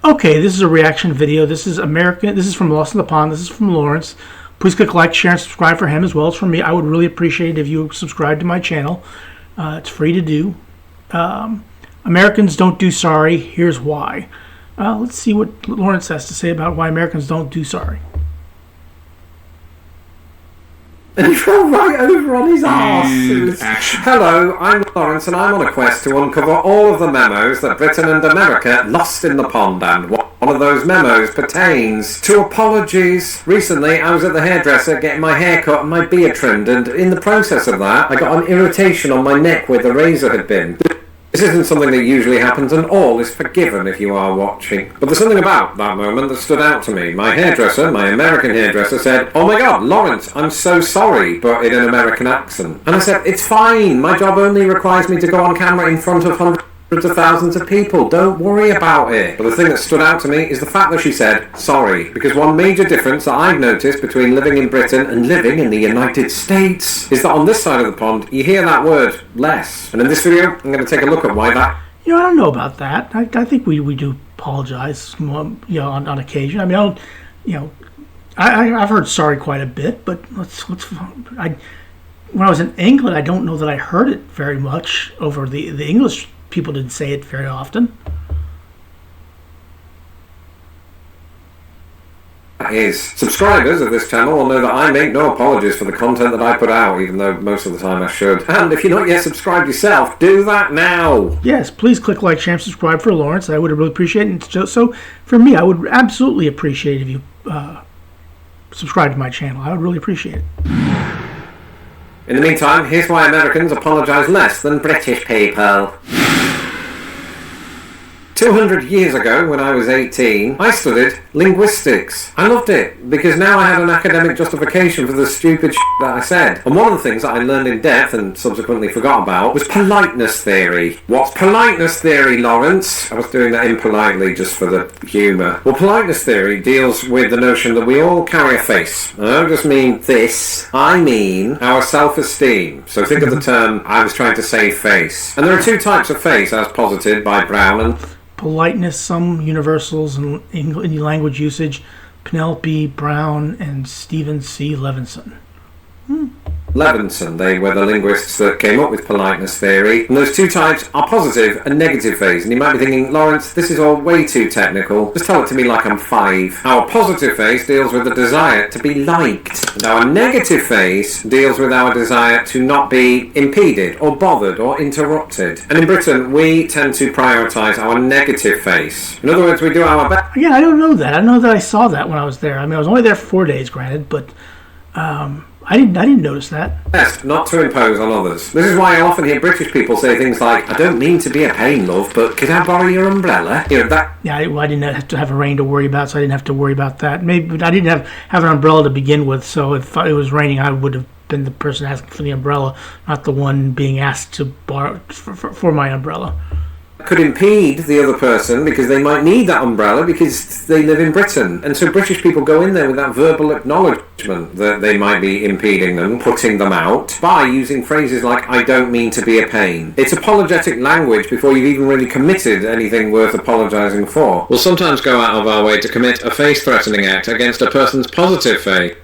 Okay, this is a reaction video. This is American. This is from Lost in the Pond. This is from Lawrence. Please click like, share, and subscribe for him as well as for me. I would really appreciate it if you subscribe to my channel. It's free to do. Americans don't do sorry. Here's why. Let's see what Lawrence has to say about why Americans don't do sorry. And he fell right over on his arse. Hello, I'm Lawrence, and I'm on a quest to uncover all of the memos that Britain and America lost in the pond, and one of those memos pertains to apologies. Recently, I was at the hairdresser getting my hair cut and my beard trimmed, and in the process of that, I got an irritation on my neck where the razor had been. This isn't something that usually happens, and all is forgiven if you are watching. But there's something about that moment that stood out to me. My hairdresser, my American hairdresser, said, "Oh my God, Lawrence, I'm so sorry," but in an American accent. And I said, "It's fine. My job only requires me to go on camera in front of hundreds of thousands of people. Don't worry about it." But the thing that stood out to me is the fact that she said sorry. Because one major difference that I've noticed between living in Britain and living in the United States is that on this side of the pond, you hear that word less. And in this video, I'm going to take a look at why that... I don't know about that. I think we do apologize, on occasion. I mean, I've heard sorry quite a bit, but when I was in England, I don't know that I heard it very much over the English. People didn't say it very often. Subscribers of this channel will know that I make no apologies for the content that I put out, even though most of the time I should. And if you're not yet subscribed yourself, do that now! Yes, please click like, share, and subscribe for Lawrence. I would really appreciate it. And so for me, I would absolutely appreciate if you subscribe to my channel. I would really appreciate it. In the meantime, here's why Americans apologise less than British people. 200 years ago, when I was 18, I studied linguistics. I loved it, because now I had an academic justification for the stupid shit that I said. And one of the things that I learned in depth and subsequently forgot about was politeness theory. What's politeness theory, Lawrence? I was doing that impolitely just for the humour. Well, politeness theory deals with the notion that we all carry a face. I don't just mean this, I mean our self-esteem. So think of the term, I was trying to say face. And there are two types of face, as posited by Brown and... politeness, some universals in language usage, Penelope Brown and Stephen C. Levinson. Levinson, they were the linguists that came up with politeness theory, and those two types are positive and negative phase. And you might be thinking, Lawrence, this is all way too technical, just tell it to me like I'm 5. Our positive phase deals with the desire to be liked, and our negative phase deals with our desire to not be impeded or bothered or interrupted. And in Britain, we tend to prioritise our negative phase. In other words, we do our best. Yeah, I don't know that. I don't know that I saw that when I was there. I mean, I was only there for 4 days, granted, but I didn't notice that. Best not to impose on others. This is why I often hear British people say things like, "I don't mean to be a pain, love, but could I borrow your umbrella?" That... Yeah, I didn't have to have a rain to worry about, so I didn't have to worry about that. Maybe I didn't have an umbrella to begin with, so if it was raining, I would have been the person asking for the umbrella, not the one being asked to borrow for my umbrella. Could impede the other person because they might need that umbrella because they live in Britain. And so British people go in there with that verbal acknowledgement that they might be impeding them, putting them out, by using phrases like, "I don't mean to be a pain." It's apologetic language before you've even really committed anything worth apologising for. We'll sometimes go out of our way to commit a face-threatening act against a person's positive face.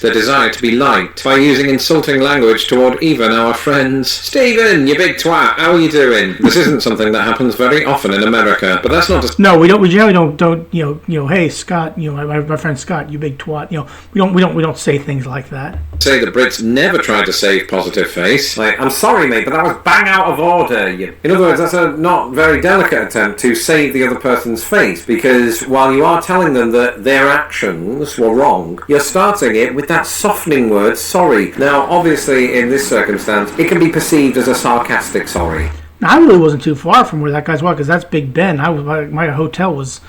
The desire to be liked by using insulting language toward even our friends. "Stephen, you big twat, how are you doing?" This isn't something that happens very often in America, but that's not to... No, we don't. We generally don't. Hey Scott, my friend Scott, you big twat. We don't say things like that. Say the Brits never tried to save positive face. Like, "I'm sorry, mate, but that was bang out of order." In other words, that's a not very delicate attempt to save the other person's face, because while you are telling them that their actions were wrong, you're starting it with that softening word, sorry. Now, obviously, in this circumstance, it can be perceived as a sarcastic sorry. Now, I really wasn't too far from where that guy's was, because that's Big Ben. My hotel was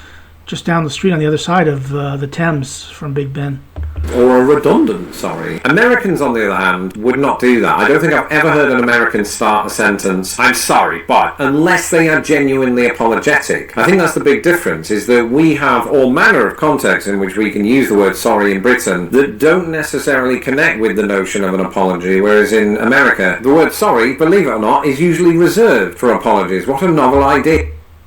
just down the street on the other side of the Thames from Big Ben. Or a redundant sorry. Americans, on the other hand, would not do that. I don't think I've ever heard an American start a sentence, "I'm sorry, but," unless they are genuinely apologetic. I think that's the big difference, is that we have all manner of contexts in which we can use the word sorry in Britain that don't necessarily connect with the notion of an apology, whereas in America, the word sorry, believe it or not, is usually reserved for apologies. What a novel idea.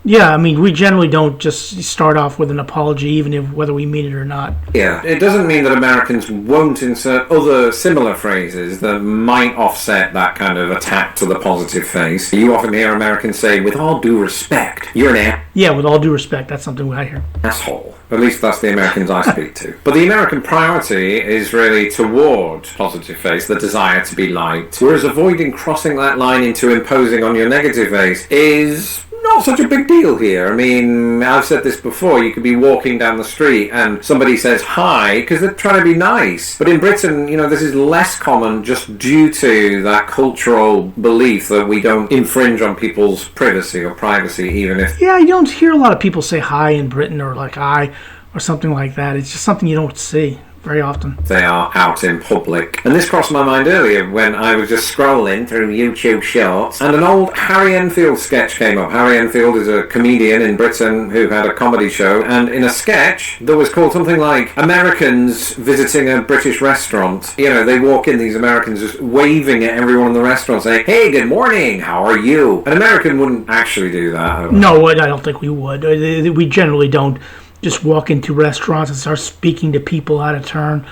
Yeah, I mean, we generally don't just start off with an apology, even if whether we mean it or not. Yeah, it doesn't mean that Americans won't insert other similar phrases that might offset that kind of attack to the positive face. You often hear Americans say, with all due respect, you're an Yeah, with all due respect, that's something I hear. asshole. At least that's the Americans I speak to. But the American priority is really toward positive face, the desire to be liked, whereas avoiding crossing that line into imposing on your negative face is not such a big deal here. I mean, I've said this before, you could be walking down the street and somebody says hi because they're trying to be nice. But in Britain, this is less common just due to that cultural belief that we don't infringe on people's privacy or privacy, even if... Yeah, you don't hear a lot of people say hi in Britain or like hi or something like that. It's just something you don't see very often. They are out in public. And this crossed my mind earlier when I was just scrolling through YouTube Shorts and an old Harry Enfield sketch came up. Harry Enfield is a comedian in Britain who had a comedy show, and in a sketch that was called something like Americans Visiting a British Restaurant. They walk in, these Americans, just waving at everyone in the restaurant saying, hey, good morning, how are you? An American wouldn't actually do that. No, I don't think we would. We generally don't just walk into restaurants and start speaking to people out of turn.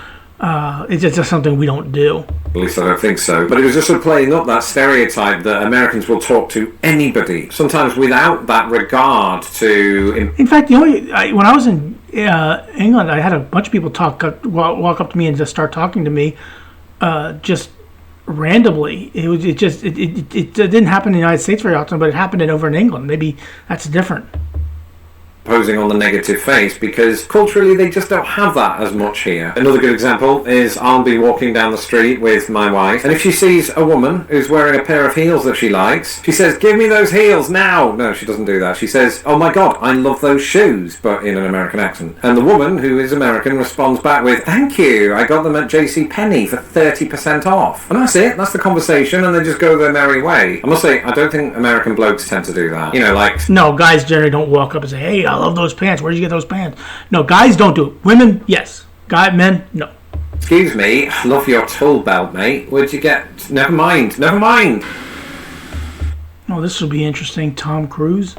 It's just something we don't do. At least I don't think so. But it was just sort of playing up that stereotype that Americans will talk to anybody, sometimes without that regard to... In fact, when I was in England, I had a bunch of people walk up to me and just start talking to me, just randomly. It didn't happen in the United States very often, but it happened over in England. Maybe that's different. Posing on the negative face, because culturally they just don't have that as much here. Another good example is I'll be walking down the street with my wife, and if she sees a woman who's wearing a pair of heels that she likes, she says, give me those heels now. No, she doesn't do that. She says, oh my god, I love those shoes, but in an American accent. And the woman, who is American, responds back with, thank you, I got them at JCPenney for 30% off. And that's it, that's the conversation, and they just go their merry way. I must say, I don't think American blokes tend to do that. No, guys generally don't walk up and say, hey, I love those pants. Where'd you get those pants? No, guys don't do it. Women, yes. Men, no. Excuse me, love your tool belt, mate. Where'd you get... Never mind. Oh, this will be interesting. Tom Cruise.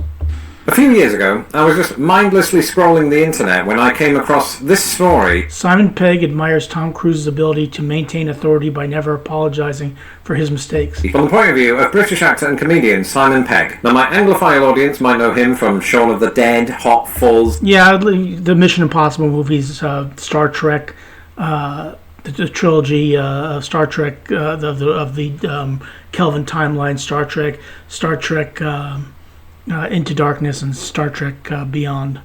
A few years ago, I was just mindlessly scrolling the internet when I came across this story. Simon Pegg admires Tom Cruise's ability to maintain authority by never apologizing for his mistakes. From the point of view of British actor and comedian Simon Pegg. Now, my Anglophile audience might know him from Shaun of the Dead, Hot Fuzz. Yeah, the Mission Impossible movies, Star Trek, the trilogy of Star Trek, of the Kelvin timeline, Star Trek Into Darkness, and Star Trek Beyond.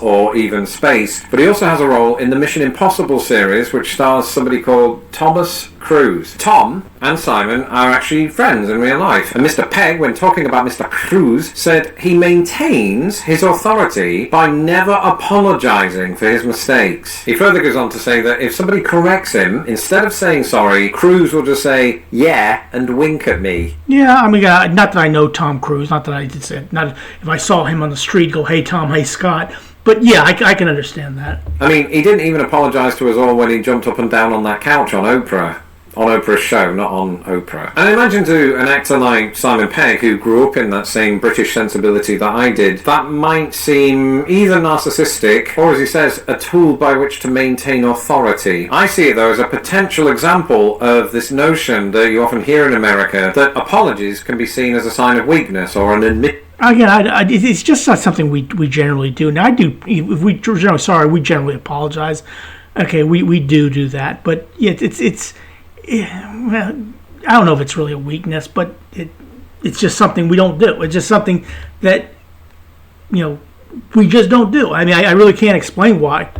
Or even space. But he also has a role in the Mission Impossible series, which stars somebody called Thomas Cruise. Tom and Simon are actually friends in real life. And Mr. Pegg, when talking about Mr. Cruise, said he maintains his authority by never apologising for his mistakes. He further goes on to say that if somebody corrects him, instead of saying sorry, Cruise will just say, yeah, and wink at me. Yeah, I mean, not that I know Tom Cruise, not that I did say it. Not if I saw him on the street, go, hey, Tom, hey, Scott. But yeah, I can understand that. I mean, he didn't even apologise to us all when he jumped up and down on that couch on Oprah. On Oprah's show, not on Oprah. And imagine to an actor like Simon Pegg, who grew up in that same British sensibility that I did, that might seem either narcissistic, or as he says, a tool by which to maintain authority. I see it though as a potential example of this notion that you often hear in America, that apologies can be seen as a sign of weakness or an admission. Again, it's just not something we generally do. Now, if we generally sorry, we generally apologize. Okay, we do that, but yeah, it's well, I don't know if it's really a weakness, but it's just something we don't do. It's just something that we just don't do. I mean, I really can't explain why.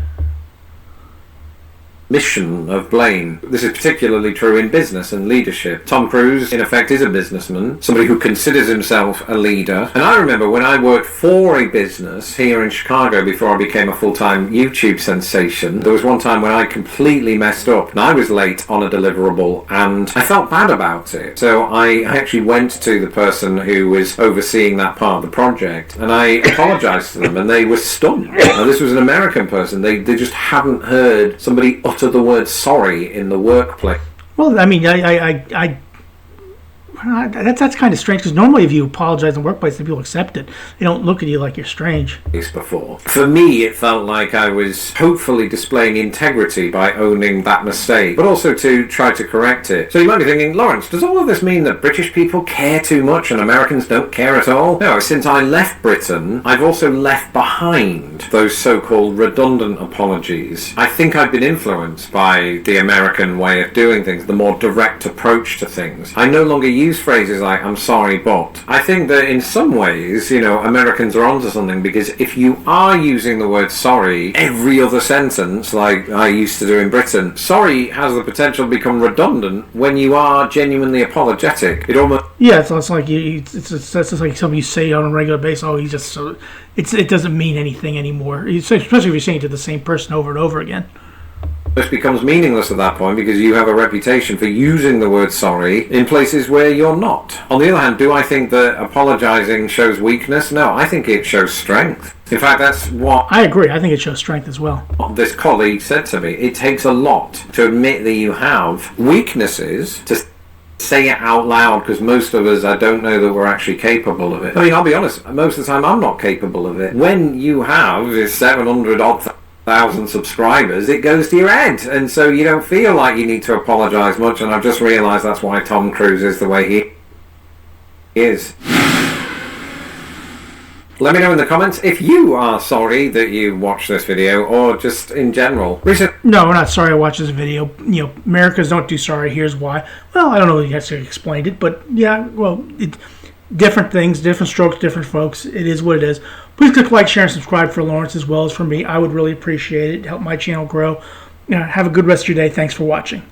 Mission of blame. This is particularly true in business and leadership. Tom Cruise, in effect, is a businessman, somebody who considers himself a leader. And I remember when I worked for a business here in Chicago before I became a full-time YouTube sensation, there was one time when I completely messed up and I was late on a deliverable and I felt bad about it. So I actually went to the person who was overseeing that part of the project and I apologized to them and they were stunned. Now, this was an American person. They just hadn't heard somebody utter the word sorry in the workplace. Well, I mean, I That's kind of strange because normally if you apologize in the workplace, then people accept it. They don't look at you like you're strange. Before. For me, it felt like I was hopefully displaying integrity by owning that mistake, but also to try to correct it. So you might be thinking, Lawrence, does all of this mean that British people care too much and Americans don't care at all? No, since I left Britain, I've also left behind those so-called redundant apologies. I think I've been influenced by the American way of doing things, the more direct approach to things. I no longer use phrases like, I'm sorry, but. I think that in some ways, Americans are onto something, because if you are using the word sorry every other sentence, like I used to do in Britain, sorry has the potential to become redundant when you are genuinely apologetic. It almost... Yeah, it's like it's just like something you say on a regular basis. Oh, he's just so... It doesn't mean anything anymore, especially if you're saying it to the same person over and over again. This becomes meaningless at that point because you have a reputation for using the word sorry in places where you're not. On the other hand, do I think that apologising shows weakness? No, I think it shows strength. In fact, that's what... I agree. I think it shows strength as well. This colleague said to me. It takes a lot to admit that you have weaknesses, to say it out loud, because most of us, I don't know that we're actually capable of it. I mean, I'll be honest, most of the time I'm not capable of it. When you have this 700 odd thousand subscribers, it goes to your head, and so you don't feel like you need to apologise much, and I've just realised that's why Tom Cruise is the way he is. Let me know in the comments if you are sorry that you watched this video, or just in general. No, we're not sorry I watched this video. Americans don't do sorry, here's why. Well, I don't know if you actually explained it, but yeah, well, different things, different strokes, different folks. It is what it is. Please click like, share, and subscribe for Lawrence as well as for me. I would really appreciate it. Help my channel grow. Have a good rest of your day. Thanks for watching.